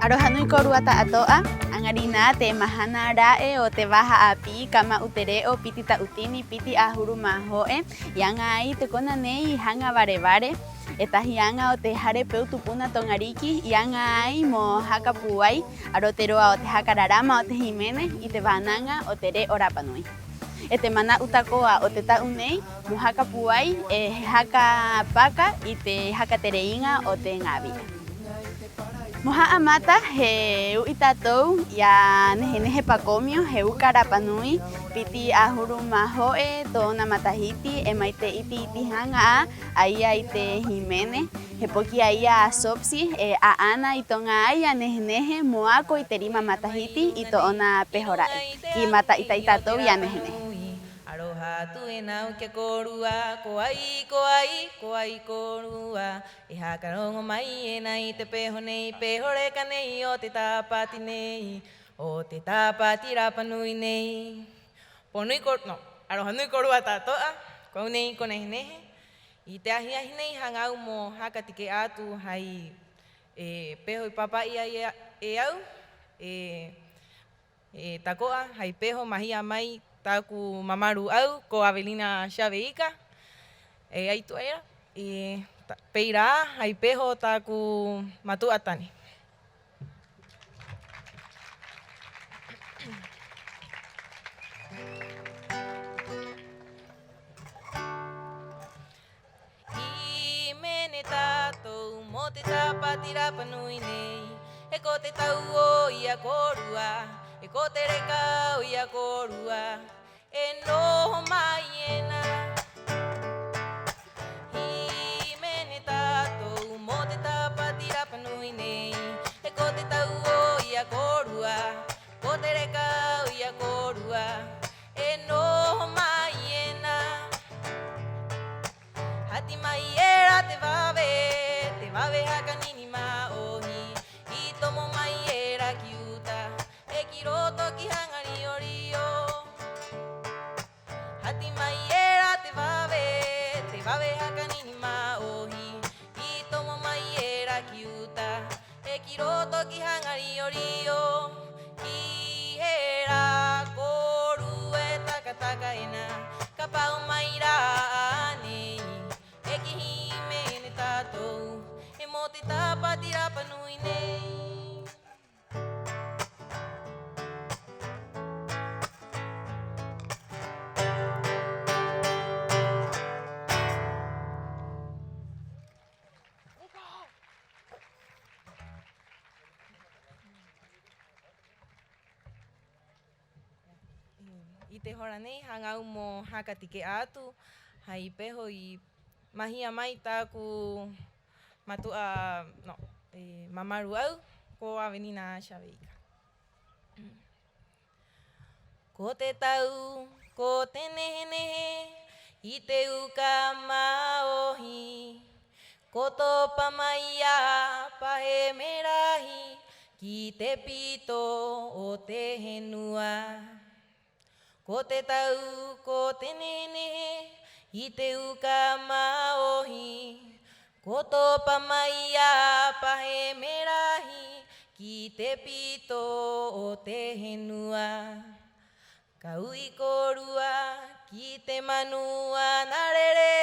Arohanui koruata atoa, angarina te mahana rae o te waha api kama utere o piti ta utini piti ahuru mahoe, yangai te kona nei hanga vare. Etahianga o te hare peu tupuna tongariki, yangai mo hakapuai, aroteroa o te hakararama o te himene, i te vananga o te re o Rapanui. E te mana utakoa o te taunei, mo hakapuai e haka paka i te hakatereinga o te ngāwia. Moha amata he uitatou ya nehe pakomio he uka Rapanui piti ahuru mahoe tona matahiti e maite iti hanga aia ite himene he poki aia sopsi e aana itonga aia nehe moako ite rima matahiti ito ona pehorai ki mata itatou ya nehe. Aroha tu e nau ke korua, koai korua. E hakarongo mai e nai te peho nei, pehore ka nei o te tāpati nei, o te tāpati Rapanui nei. Aroha nui korua tātoa, kou nei ko nehe. I te ahi nei hangau mo hakatike atu hai peho I papa ia e au, takoa hai peho mahia mai taku mamaru au ko Avelina Xaveika e aitu era e peira hai peho taku matuatani. I mene tātou mo te tāpati Rapanui nei, e ko te tau o ia korua, e ko te reka o ia korua, e noho mai ena. I mene tātou mo te tāpati Rapanui nei, e ko te tau o ia korua, ko te reka o ia korua, e noho mai ena. Hati mai era te vave haka nini maohi, I tomo mai era ki uta, e ki roto ki hangari o rio. Hati mai era te vave haka nini maohi, I tomo mai era ki uta, e ki roto ki hangari o rio. Ki hera koru e takataka ena, ka pau mai rā nei, e ki himene tātou, e mo te tāpati Rapanui nei. I te hora nei hangau mo hakatike atu hai peho I mahia mai taku mamaru au ko Avelina Xaveika. Ko te tau, ko te nehe I te uka maohi, ko topa mai a pahe merahi ki te pito o te henua. Ko te tau, ko te nehe I te uka maohi, ko topa mai a pahe merahi ki te pito o te henua. Kau I korua ki te manua narere,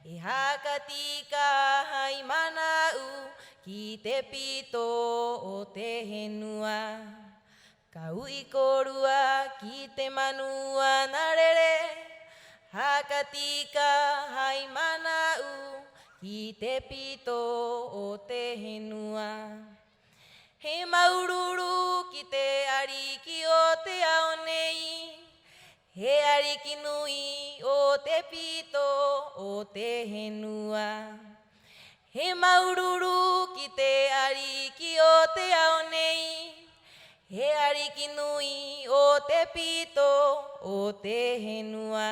e hakatika hai manau ki te pito o te henua. Kau I korua ki te manua narere, hakatika hai manau ki te pito o te henua. He maururu ki te ariki o te ao nei, he ariki nui o te pito o te henua. He maururu ki te ariki o te ao nei, he ariki nui o te pito o te henua.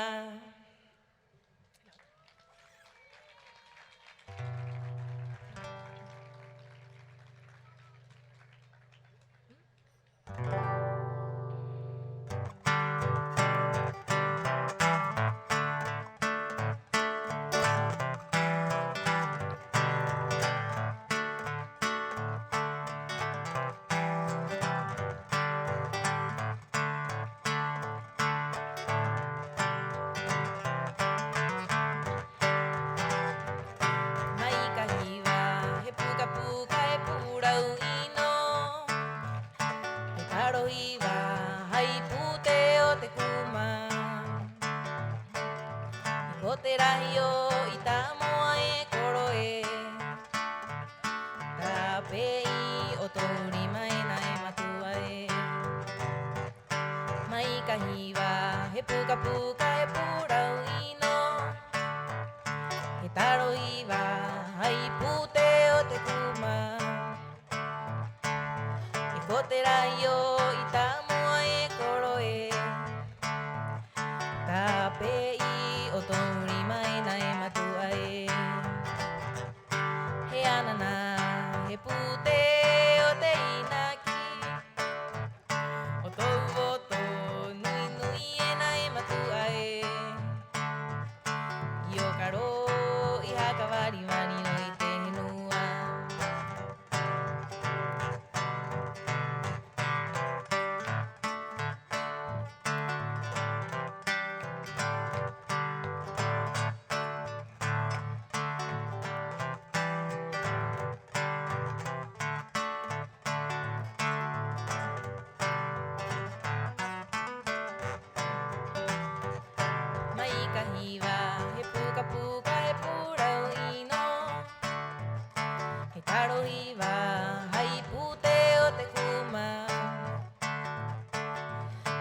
ai pute o te kuma. I ko te rahi o i tā moa e koro e. Tā pei o tōri mai nai matua e. Mai ka hiwa he puka puka he pūrau ino. He taro iwa ai pute o te kuma. I ko te rai o i tā mua e koro e. Tā pei o tōri mai nai matua e. He anana he pute o te inaki. O tau o tō nui nui e nai matua e. I o karo i haka wari wari no i te henua. Mai ka hiwa he puka puka he pūrau ino. He taro hiwa hai pute o te kuma.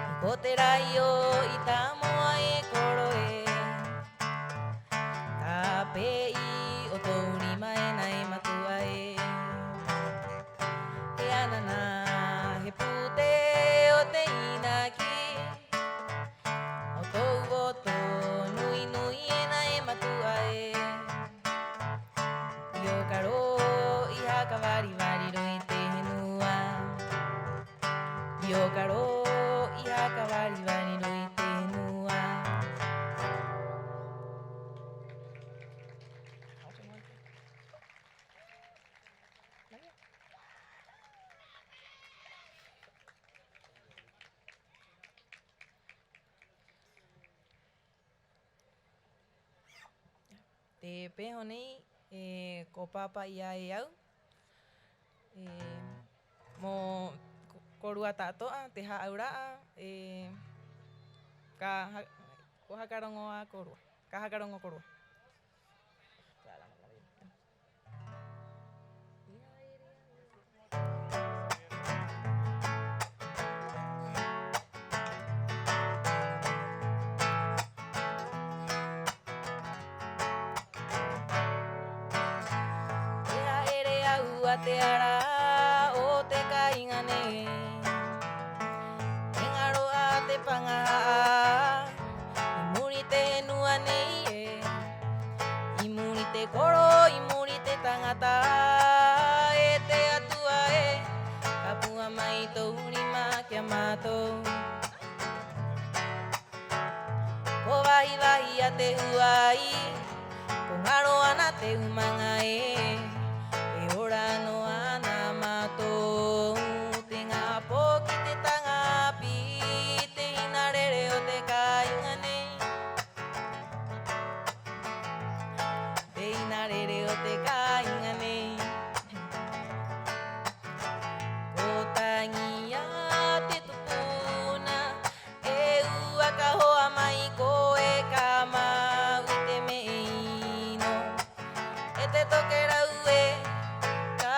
I ko te rai o i tā moa e koro e. Tā pei o tōri mai nai matua e. He anana he pute o te inaki. O tau o tō nui nui e nai matua e. I o karo i haka wari wari ro i te henua. I o karo i haka wari wari ro i te henua. Te peho nei ko papa ia e au. Mō korua tātoa te haaura ko hakarongo a korua. Ka hakarongo korua. Te ara o te kaingane. Engaro a te pangaha. I muri te henua nei e. I muri te koro, i muri te tangata. E te atua e. Ka pua mai tō rima kia mātou. Ko wahi wahi a te huai. Ko ngaro ana te umanga e. Ora no ana mātou. Te ngā pō ki te tangapi. Te ina rere o te kaingane. Te ina rere o te kaingane. Ko tangi a te tupuna. E ua ka hoa mai ko e ka mau i te meino. E te toke rau e. Ka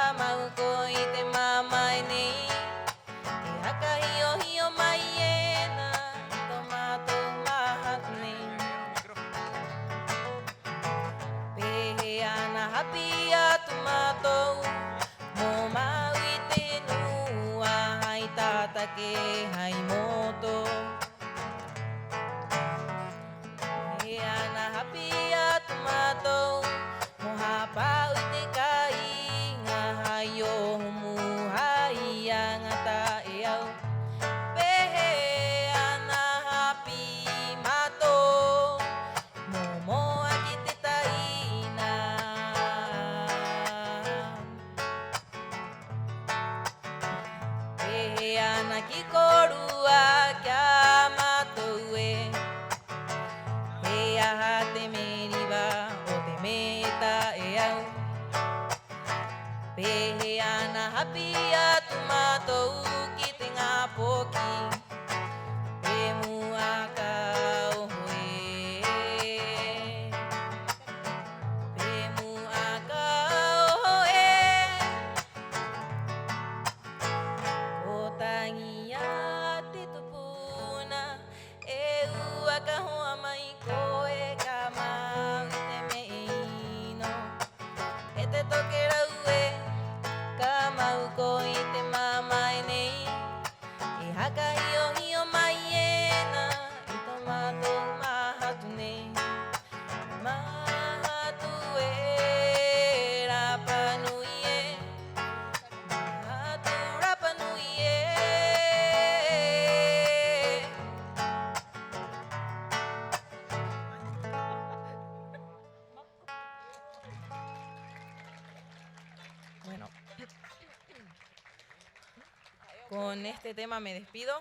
con este tema me despido.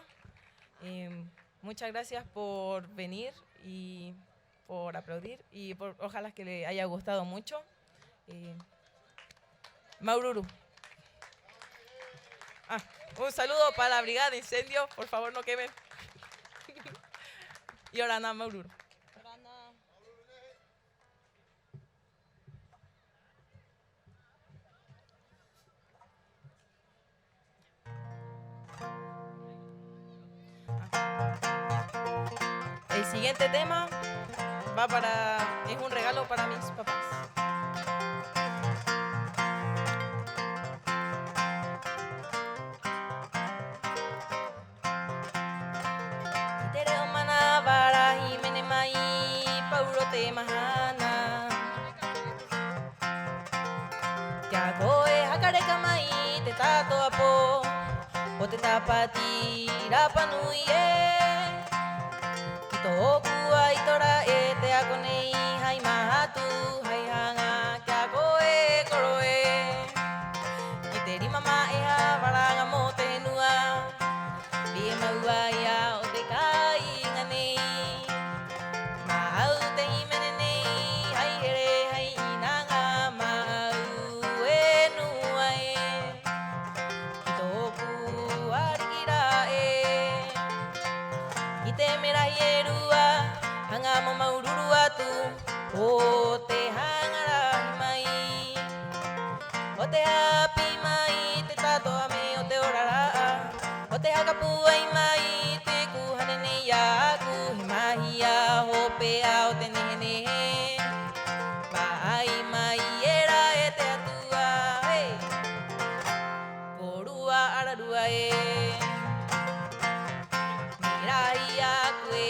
Muchas gracias por venir y por aplaudir y ojalá que le haya gustado mucho. Maururu. Un saludo para la Brigada de Incendios, por favor no quemen. Y Orana Maururu. El siguiente tema es un regalo para mis papás. Tereo mana bara himene mai pauro te mahana. Tia koe hakare kamai te tato apo o te tapati rapanui e. Toku ai tora e te ako nei hai mahatu hai hanga kia koe koroe. Ki te rima ma e ha waranga mo te henua. Rie maua ia o te kai inga nei. Mahau te himene nei hai here hai inanga mahau e nua e. Ki toku arikira e. Ki te merahi e hanga mo maururu atu o te hangarahi mai. O te hapi mai te tato ame o te orara. O te hakapu ai mai te kuhane nei aku. He mahi a hope a o te nehe. Mai mai era e te atua. Hey. Korua ararua e. Mirai aku e.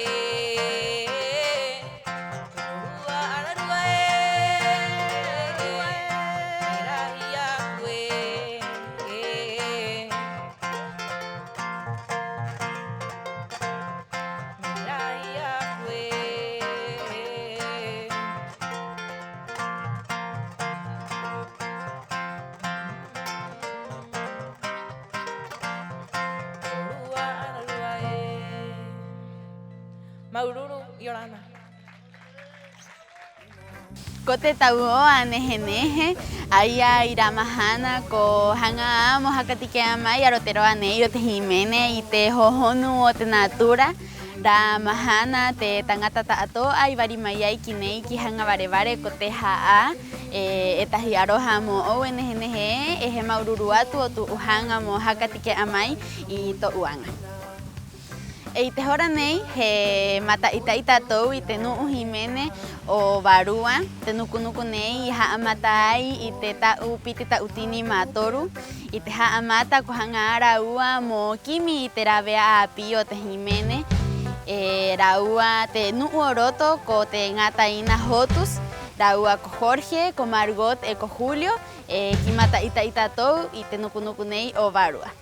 Maururu y Orana. Kote tauoa nehe aya iramahana ko hanga amo hakatike amai arotero anei o te himene i te hohonu o te natura. Da mahana te tangata ta'ato ai wari mai ai ki nei ki hanga ware ko te haa e tahi aroha mo o nehe e he maururu atu o tu uhanga mo hakatike amai i to uanga. E te hora nei he mata ita tou i te nuu himene o varua, te nuku nei i haa mata ai i te tau piti tautini matoru. I te haa mata ko hanga ara ua mo kimi i te rawea api o te himene. E raua te nuu oroto ko te ngata ina hotus. Raua ko Jorge, ko Margot e ko Julio. Ki mata ita tou i te nuku nei o varua.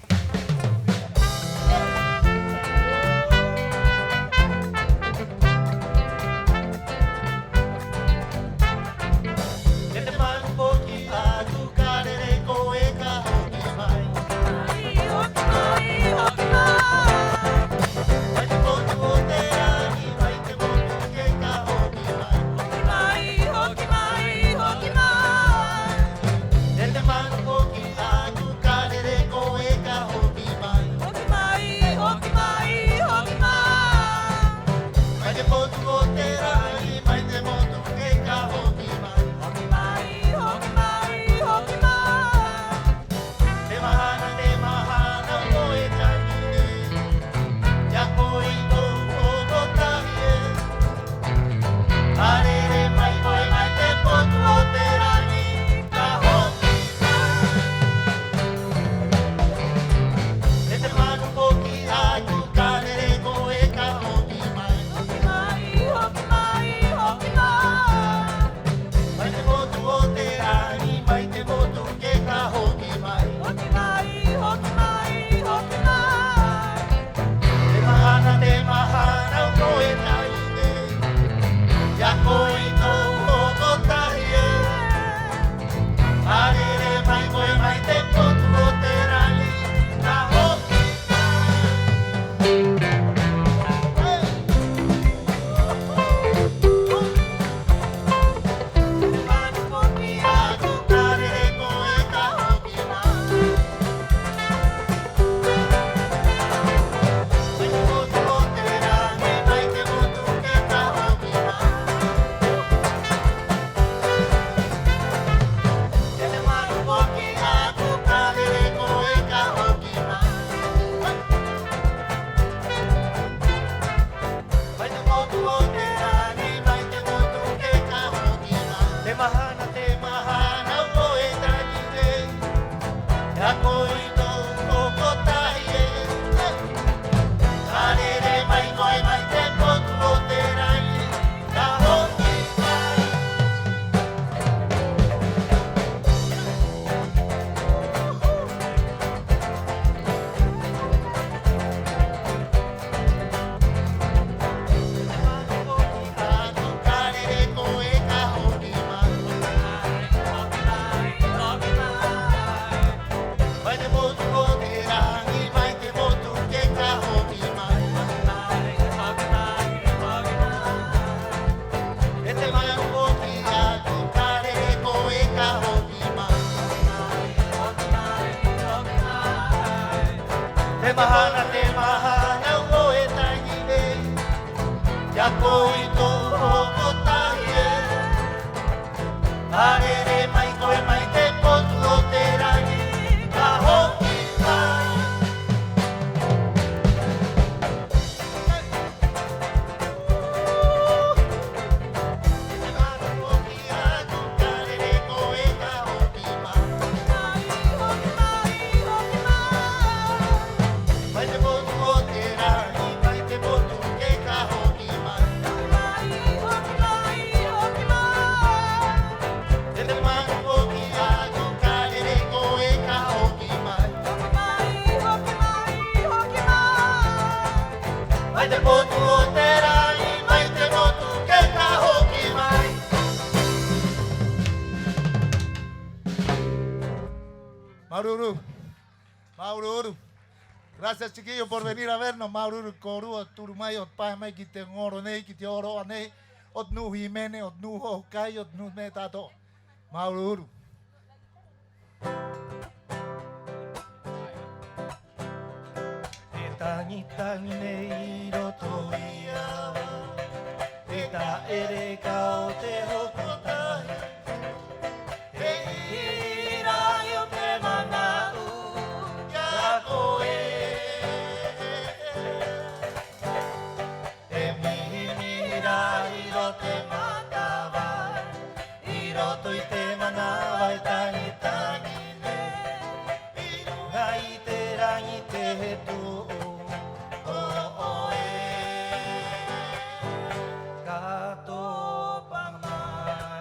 Mai te potu o te rai, mai te motu ke ka hoki mai. Maururu, Maururu. Gracias chiquillos por venir a vernos. Maururu, Korua, Turumay, Otpamay, Kitengoro, Nei, Kitioro, Anei, Otnu Jimene, Otnu Hokai, Otnu Metato. Maururu. Tangi tangi nei roto ia, eta ere ka o te hokotai. E ira o te manau ka koe. E mihi mihira i rote matawai, i roto i te manawai tangi tangi ne. I runga i te rangi te hetu. Kato pamai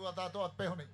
Maurua tātou at pehoni.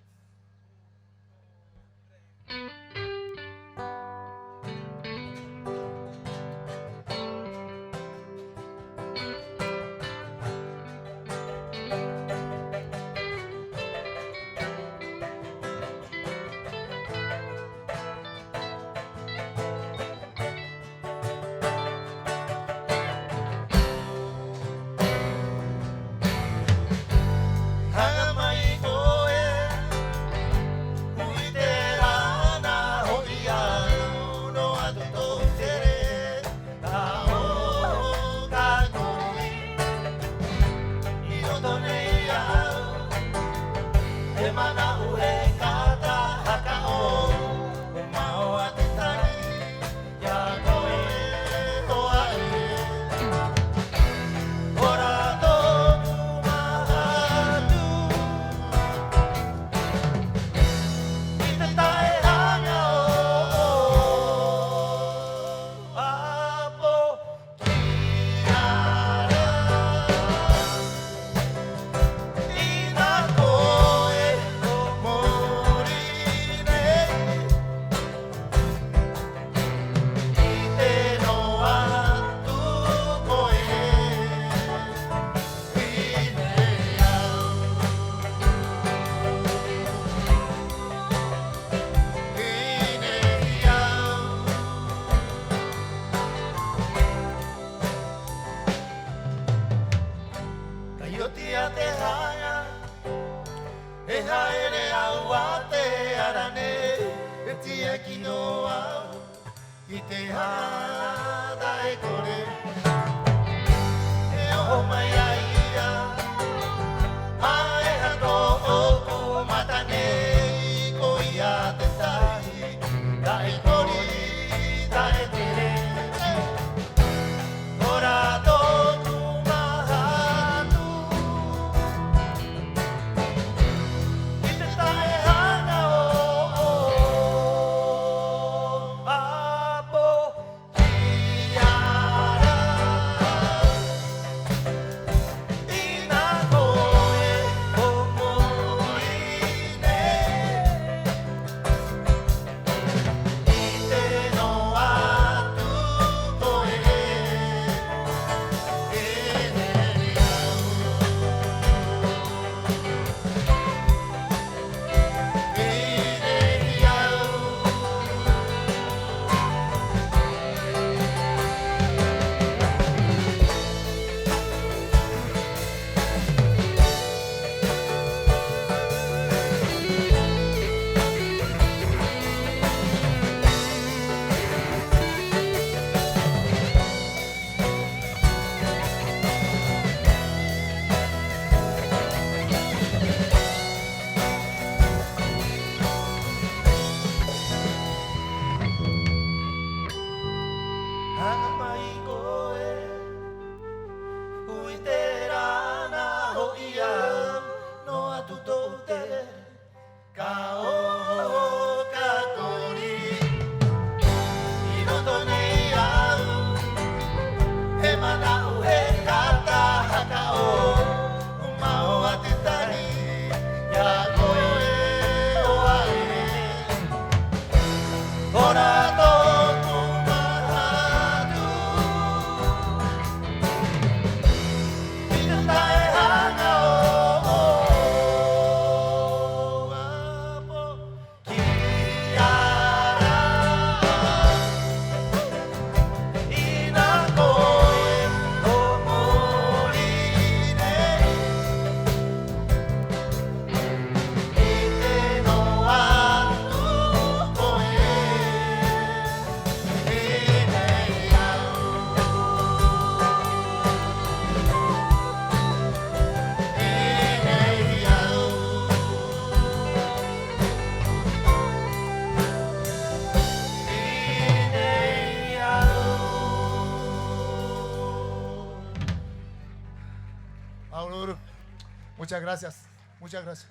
Muchas gracias. Muchas gracias.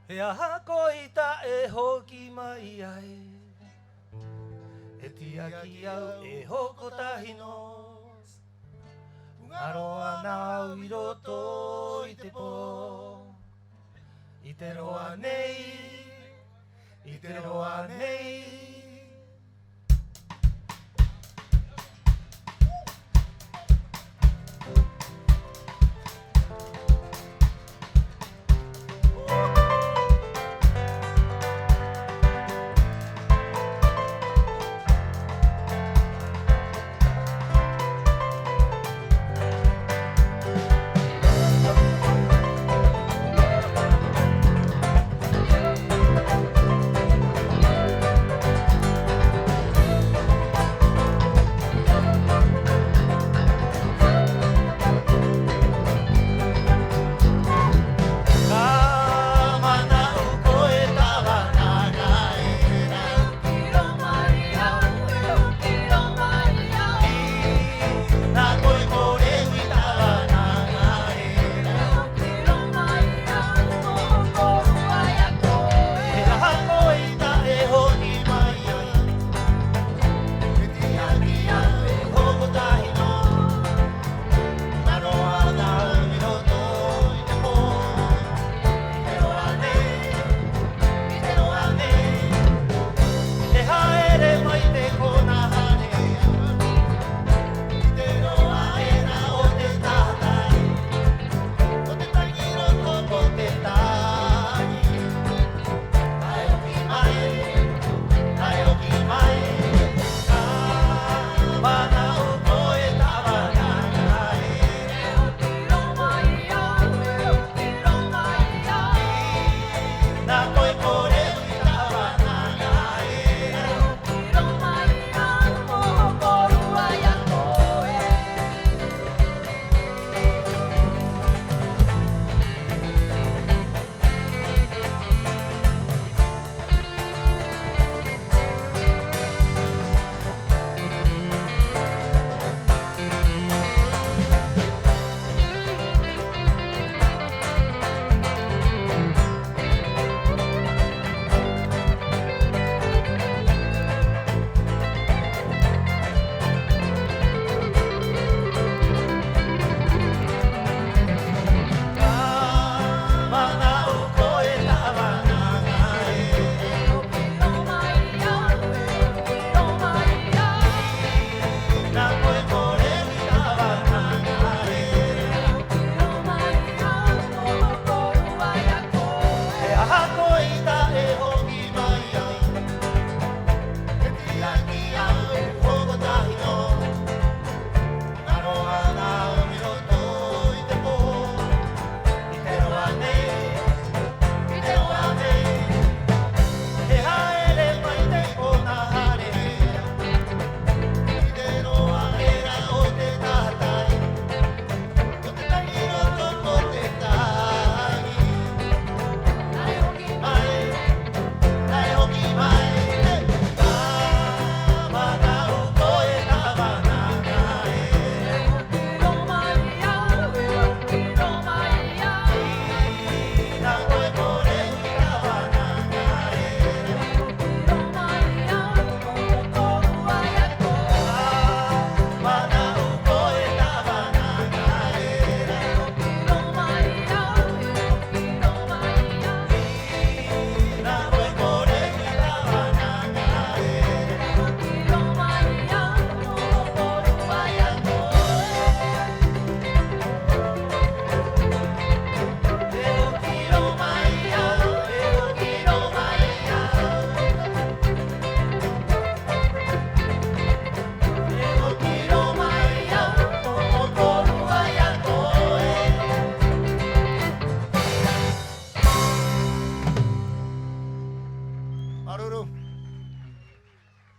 Hea hakoita e hoki mai ai He tiaki au e hoko tahi no Aroa nau I roto I te po I te roa nei I te roa nei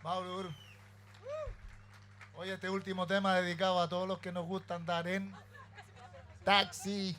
Mauro. Hoy este último tema dedicado a todos los que nos gusta andar en taxi.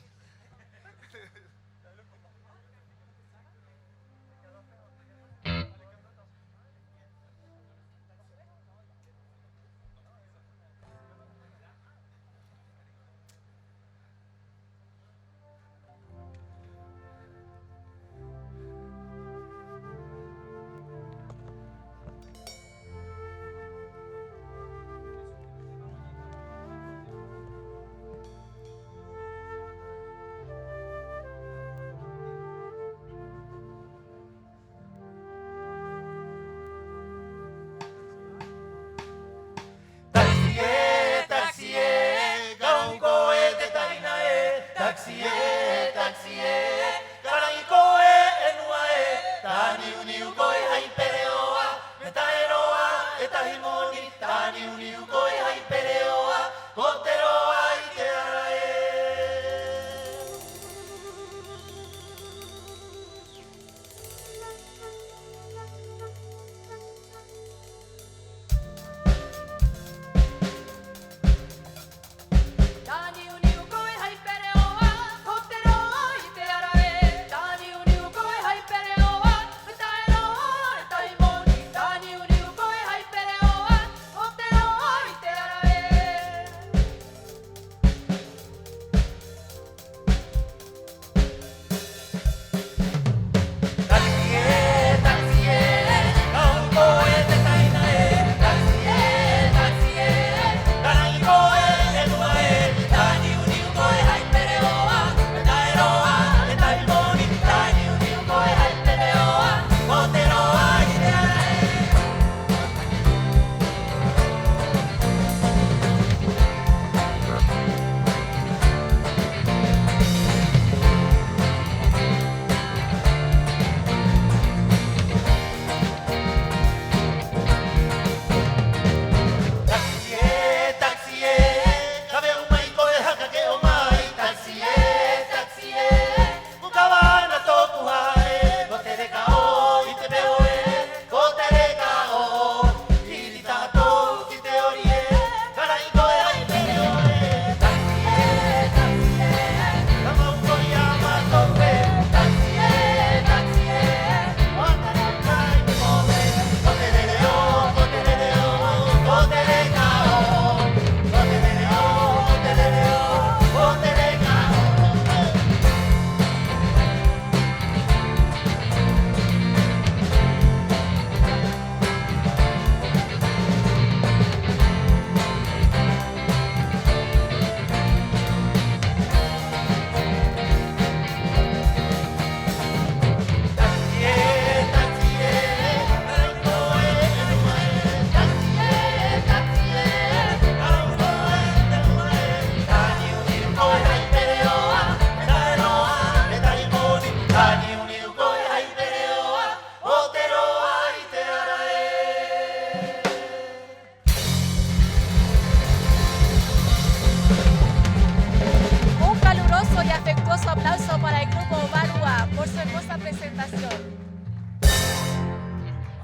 presentación.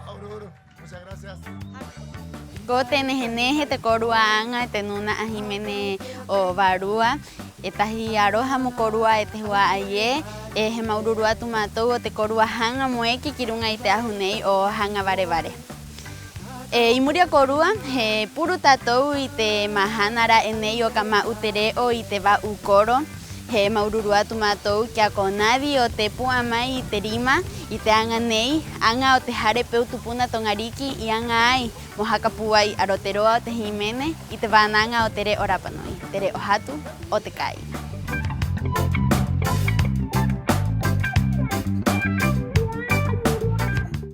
Maururu, muchas gracias. Ko teneheneje te koruanga tenuna ajimene o barua etahi aroha mo korua etehua aye he maururua tumatou te korua hanga moeki kirunga ite ahunei o hanga bare. Imuria korua he puru tatou ite mahanara enei o kama utere o ite va ukoro he maururua tumatou kia konadi o te puamai ite rima ite anga nei anga o te hare peu tupuna tongariki i anga ai mohakapuai aroteroa o te himene ite vananga o tere orapanoi tere o hatu o te kai.